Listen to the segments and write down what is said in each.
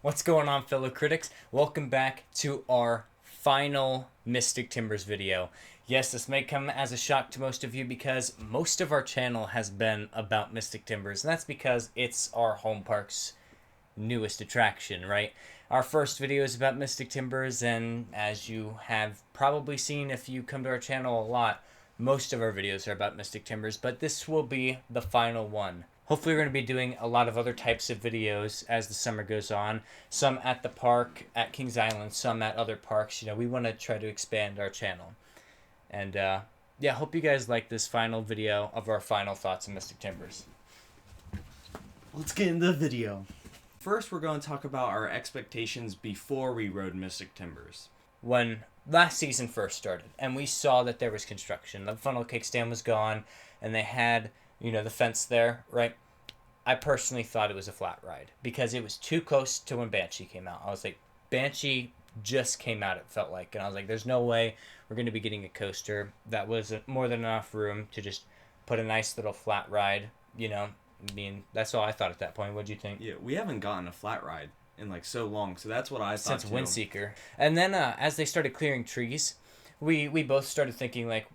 What's going on, fellow critics? Welcome back to our final Mystic Timbers video. Yes, this may come as a shock to most of you because most of our channel has been about Mystic Timbers, and that's because it's our home park's newest attraction, right? Our first video is about Mystic Timbers, and as you have probably seen if you come to our channel a lot, most of our videos are about Mystic Timbers, but this will be the final one. Hopefully we're going to be doing a lot of other types of videos as the summer goes on. Some at the park, at Kings Island, some at other parks. You know, we want to try to expand our channel. And yeah, hope you guys like this final video of our final thoughts on Mystic Timbers. Let's get into the video. First, we're going to talk about our expectations before we rode Mystic Timbers. When last season first started and we saw that there was construction, the funnel cake stand was gone, and they had, you know, the fence there, right? I personally thought it was a flat ride because it was too close to when Banshee came out. I was like, Banshee just came out, it felt like. And I was like, there's no way we're going to be getting a coaster. That was more than enough room to just put a nice little flat ride, you know. I mean, that's all I thought at that point. What'd you think? Yeah, we haven't gotten a flat ride in like so long, so that's what I thought Since Windseeker. And then as they started clearing trees, we both started thinking like,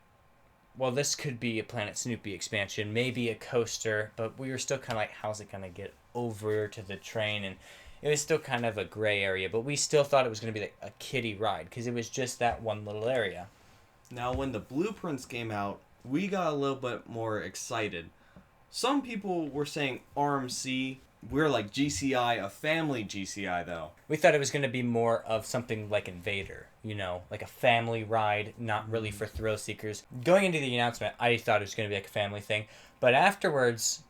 well, this could be a Planet Snoopy expansion, maybe a coaster, but we were still kind of like, how's it going to get over to the train? And it was still kind of a gray area, but we still thought it was going to be like a kiddie ride because it was just that one little area. Now, when the blueprints came out, we got a little bit more excited. Some people were saying RMC. We're like GCI, a family GCI, though. We thought it was going to be more of something like Invader, you know, like a family ride, not really for thrill seekers. Going into the announcement, I thought it was going to be like a family thing, but afterwards,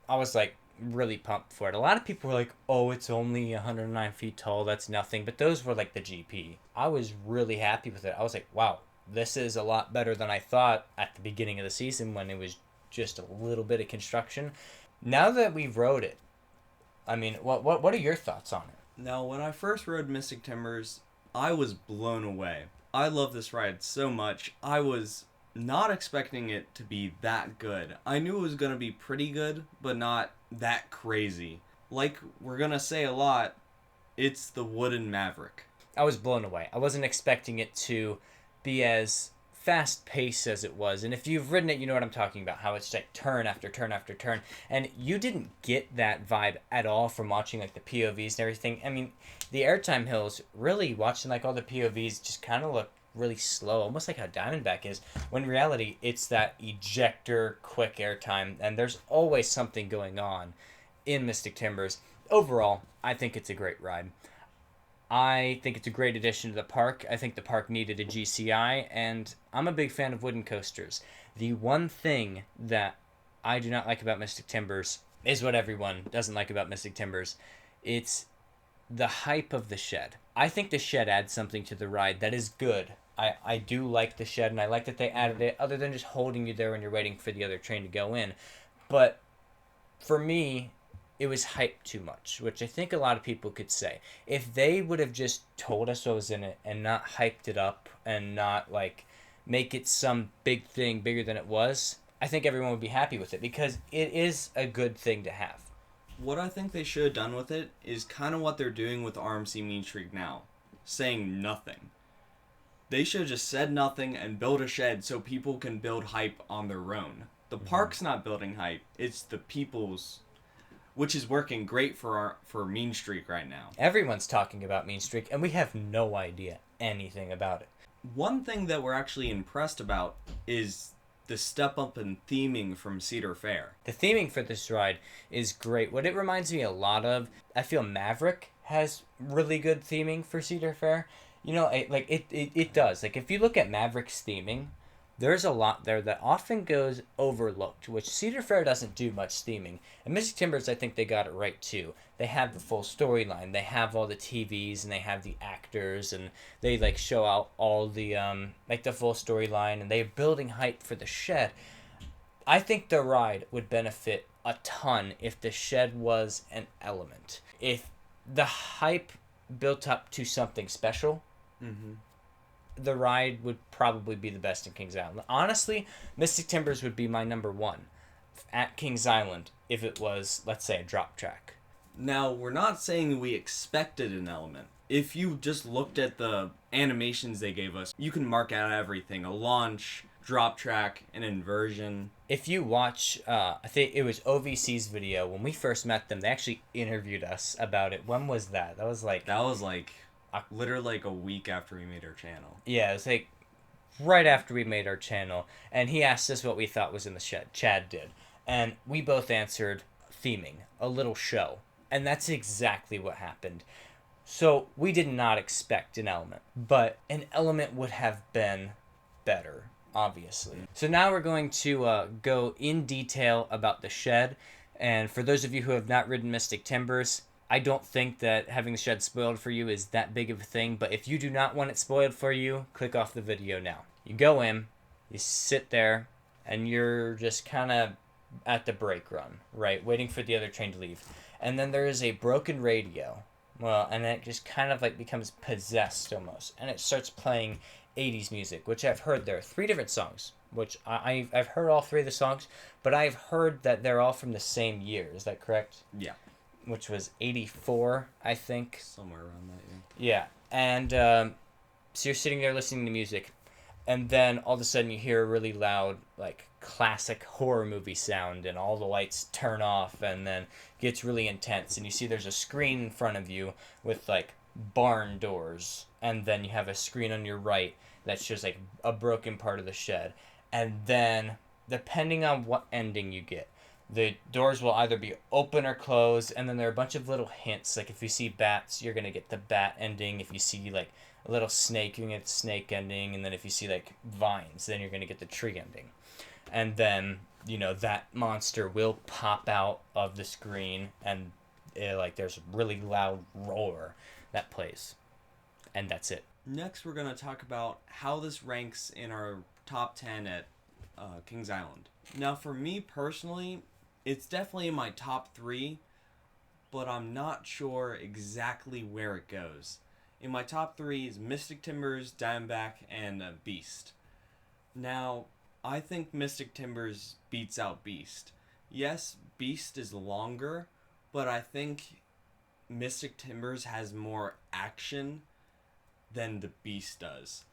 I was like really pumped for it. A lot of people were like, oh, it's only 109 feet tall, that's nothing, but those were like the GP. I was really happy with it. I was like, wow, this is a lot better than I thought at the beginning of the season when it was just a little bit of construction. Now that we've rode it, I mean, what are your thoughts on it? Now, when I first rode Mystic Timbers, I was blown away. I love this ride so much. I was not expecting it to be that good. I knew it was going to be pretty good, but not that crazy. Like we're going to say a lot, it's the Wooden Maverick. I was blown away. I wasn't expecting it to be as fast-paced as it was, and if you've ridden it, you know what I'm talking about, how it's like turn after turn after turn, and you didn't get that vibe at all from watching like the POVs and everything. I mean, the airtime hills, really watching like all the POVs just kind of look really slow, almost like how Diamondback is, when in reality it's that ejector quick airtime, and there's always something going on in Mystic Timbers. Overall, I think it's a great ride. I think it's a great addition to the park. I think the park needed a GCI, and I'm a big fan of wooden coasters. The one thing that I do not like about Mystic Timbers is what everyone doesn't like about Mystic Timbers. It's the hype of the shed. I think the shed adds something to the ride that is good. I do like the shed, and I like that they added it, other than just holding you there when you're waiting for the other train to go in. But for me, it was hyped too much, which I think a lot of people could say. If they would have just told us what was in it and not hyped it up and not like make it some big thing bigger than it was, I think everyone would be happy with it because it is a good thing to have. What I think they should have done with it is kind of what they're doing with RMC Mean Streak now, saying nothing. They should have just said nothing and build a shed so people can build hype on their own. The park's not building hype, it's the people's, which is working great for Mean Streak right now. Everyone's talking about Mean Streak, and we have no idea anything about it. One thing that we're actually impressed about is the step up in theming from Cedar Fair. The theming for this ride is great. What it reminds me a lot of, I feel Maverick has really good theming for Cedar Fair. You know, it does. Like, if you look at Maverick's theming, there's a lot there that often goes overlooked, which Cedar Fair doesn't do much theming. And Mystic Timbers, I think they got it right too. They have the full storyline. They have all the TVs and they have the actors and they like show out all the like the full storyline and they're building hype for the shed. I think the ride would benefit a ton if the shed was an element. If the hype built up to something special, the ride would probably be the best in Kings Island. Honestly, Mystic Timbers would be my number one at Kings Island if it was, let's say, a drop track. Now, we're not saying we expected an element. If you just looked at the animations they gave us, you can mark out everything. A launch, drop track, an inversion. If you watch, I think it was OVC's video, when we first met them, they actually interviewed us about it. When was that? That was like Literally like a week after we made our channel. Yeah, it was like right after we made our channel, and he asked us what we thought was in the shed. Chad did. And we both answered theming, a little show. And that's exactly what happened. So we did not expect an element, but an element would have been better, obviously. So now we're going to go in detail about the shed. And for those of you who have not ridden Mystic Timbers, I don't think that having the shed spoiled for you is that big of a thing, but if you do not want it spoiled for you, click off the video now. You go in, you sit there, and you're just kind of at the brake run, right? Waiting for the other train to leave. And then there is a broken radio. Well, and it just kind of like becomes possessed almost. And it starts playing 80s music, which I've heard there are 3 different songs, which I've heard all 3 of the songs, but I've heard that they're all from the same year. Is that correct? Yeah. Which was 84, I think. Somewhere around that, Yeah. And so you're sitting there listening to music, and then all of a sudden you hear a really loud, like, classic horror movie sound, and all the lights turn off, and then it gets really intense, and you see there's a screen in front of you with, like, barn doors, and then you have a screen on your right that shows, like, a broken part of the shed. And then, depending on what ending you get, the doors will either be open or closed, and then there are a bunch of little hints. Like if you see bats, you're going to get the bat ending. If you see like a little snake, you're going to get the snake ending. And then if you see like vines, then you're going to get the tree ending. And then, you know, that monster will pop out of the screen, and like there's a really loud roar that plays. And that's it. Next, we're going to talk about how this ranks in our top 10 at Kings Island. Now, for me personally, it's definitely in my top 3, but I'm not sure exactly where it goes. In my top 3 is Mystic Timbers, Diamondback, and Beast. Now, I think Mystic Timbers beats out Beast. Yes, Beast is longer, but I think Mystic Timbers has more action than the Beast does.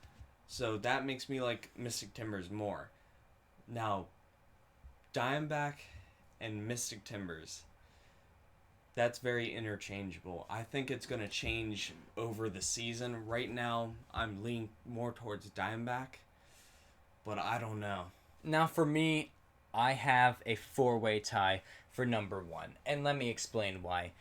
So that makes me like Mystic Timbers more. Now, Diamondback and Mystic Timbers, that's very interchangeable. I think it's going to change over the season. Right now, I'm leaning more towards Diamondback, but I don't know. Now for me, I have a 4-way tie for number 1, and let me explain why.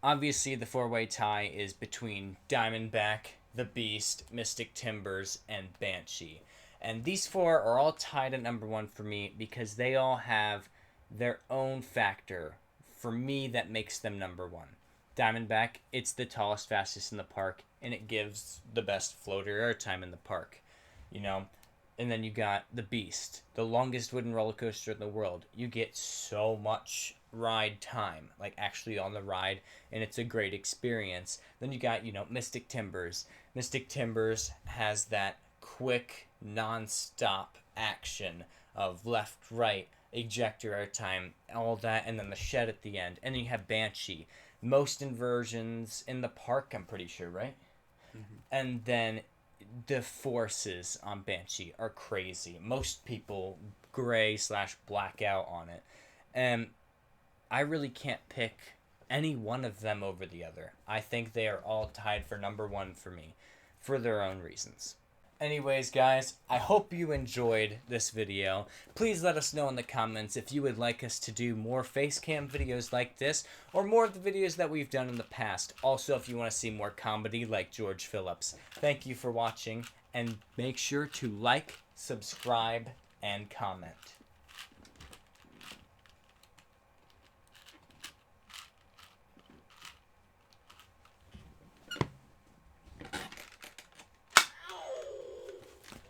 Obviously, the 4-way tie is between Diamondback, the Beast, Mystic Timbers, and Banshee. And these 4 are all tied at number 1 for me because they all have their own factor for me that makes them number 1. Diamondback, it's the tallest, fastest in the park, and it gives the best floater airtime in the park, you know. And then you got the Beast, the longest wooden roller coaster in the world. You get so much ride time, like actually on the ride, and it's a great experience. Then you got, you know, Mystic Timbers. Mystic Timbers has that quick, non-stop action of left, right, ejector airtime, all that, and then the shed at the end. And then you have Banshee. Most inversions in the park, I'm pretty sure, right? Mm-hmm. And then the forces on Banshee are crazy. Most people gray/black out on it. And I really can't pick any one of them over the other. I think they are all tied for number 1 for me, for their own reasons. Anyways, guys, I hope you enjoyed this video. Please let us know in the comments if you would like us to do more face cam videos like this, or more of the videos that we've done in the past. Also, if you want to see more comedy like George Phillips. Thank you for watching, and make sure to like, subscribe, and comment.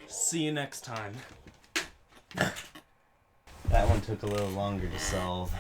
See you next time. That one took a little longer to solve.